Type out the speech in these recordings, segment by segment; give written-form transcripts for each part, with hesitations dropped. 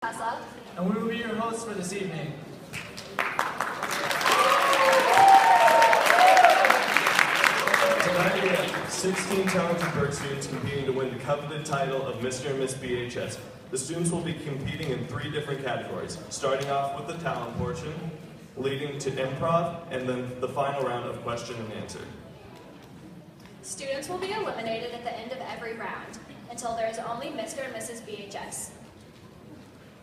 And we will be your hosts for this evening. Tonight we have 16 talented Burke students competing to win the coveted title of Mr. and Miss BHS. The students will be competing in 3 different categories, starting off with the talent portion, leading to improv, and then the final round of question and answer. Students will be eliminated at the end of every round until there is only Mr. and Mrs. BHS.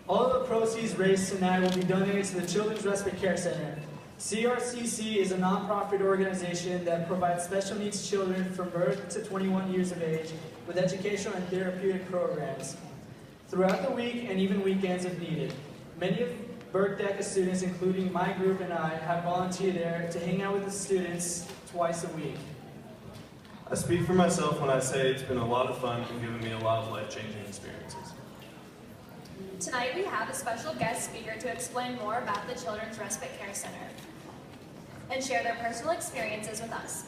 All of the proceeds raised tonight will be donated to the Children's Respite Care Center. CRCC is a nonprofit organization that provides special needs children from birth to 21 years of age with educational and therapeutic programs throughout the week and even weekends if needed. Many of Burke DECA students, including my group and I, have volunteered there to hang out with the students twice a week. I speak for myself when I say it's been a lot of fun and given me a lot of life-changing experiences. Tonight we have a special guest speaker to explain more about the Children's Respite Care Center and share their personal experiences with us.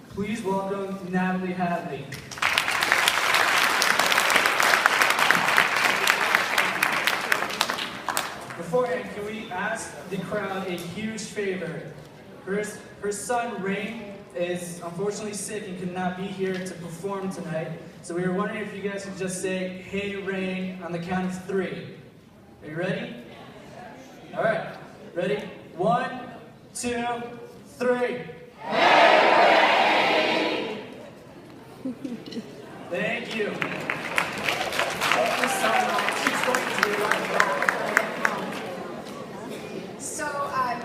Please welcome Natalie Hadley. Beforehand, can we ask the crowd a huge favor? Her son, Rain, is unfortunately sick and could not be here to perform tonight. So we were wondering if you guys could just say, "Hey, Rain," on the count of 3. Are you ready? All right. Ready? 1, 2, 3. Hey, Rain! Thank you. Thank you so much. She's going to be So,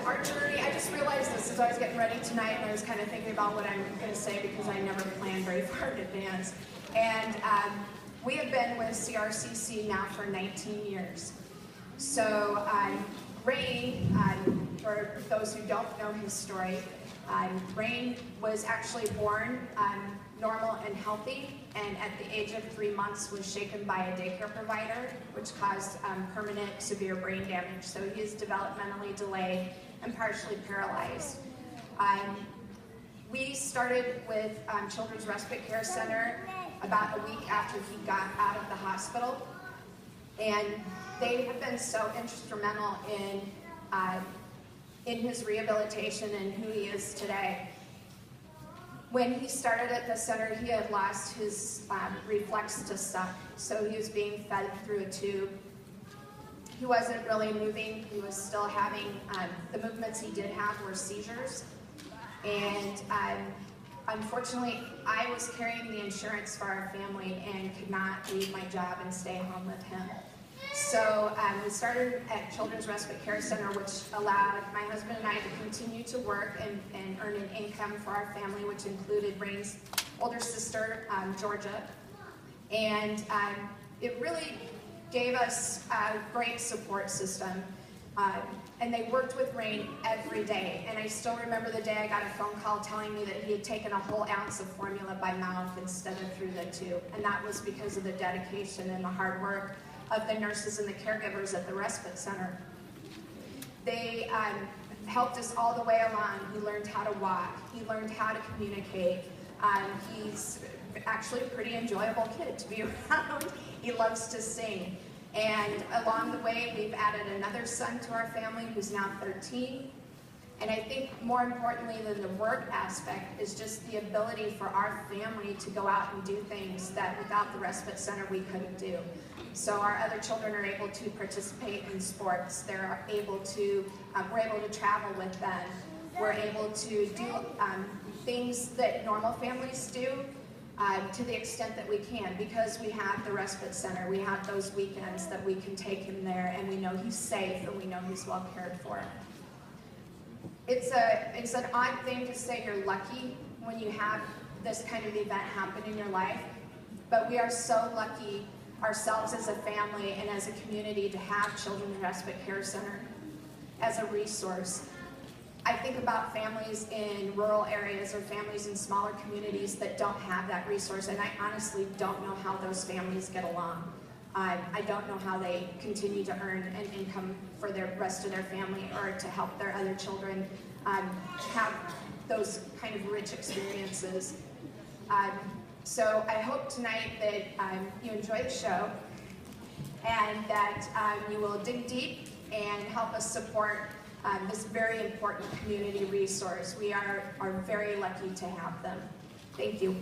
our journey, I just realized this as I was getting ready tonight, and I was kind of thinking about what I'm going to say because I never planned very far in advance. And we have been with CRCC now for 19 years. So, Rain, for those who don't know his story, Rain was actually born normal and healthy, and at the age of 3 months was shaken by a daycare provider, which caused permanent severe brain damage. So he is developmentally delayed and partially paralyzed. We started with Children's Respite Care Center about a week after he got out of the hospital, and they have been so instrumental in his rehabilitation and who he is today. When he started at the center, he had lost his reflex to suck, so he was being fed through a tube. He wasn't really moving. He was still having, the movements he did have were seizures. And unfortunately, I was carrying the insurance for our family and could not leave my job and stay home with him. So we started at Children's Respite Care Center, which allowed my husband and I to continue to work and earn an income for our family, which included Rain's older sister, Georgia. And it really gave us a great support system. And they worked with Rain every day. And I still remember the day I got a phone call telling me that he had taken a whole ounce of formula by mouth instead of through the tube. And that was because of the dedication and the hard work of the nurses and the caregivers at the respite center. They helped us all the way along. He learned how to walk. He learned how to communicate. He's actually a pretty enjoyable kid to be around. He loves to sing. And along the way, we've added another son to our family who's now 13. And I think more importantly than the work aspect is just the ability for our family to go out and do things that without the respite center we couldn't do. So our other children are able to participate in sports. They're able to, we're able to travel with them. We're able to do things that normal families do to the extent that we can, because we have the respite center. We have those weekends that we can take him there, and we know he's safe and we know he's well cared for. It's an odd thing to say you're lucky when you have this kind of event happen in your life, but we are so lucky ourselves as a family and as a community to have Children's Respite Care Center as a resource. I think about families in rural areas or families in smaller communities that don't have that resource, and I honestly don't know how those families get along. I don't know how they continue to earn an income for the rest of their family or to help their other children have those kind of rich experiences. So I hope tonight that you enjoy the show, and that you will dig deep and help us support this very important community resource. We are very lucky to have them. Thank you.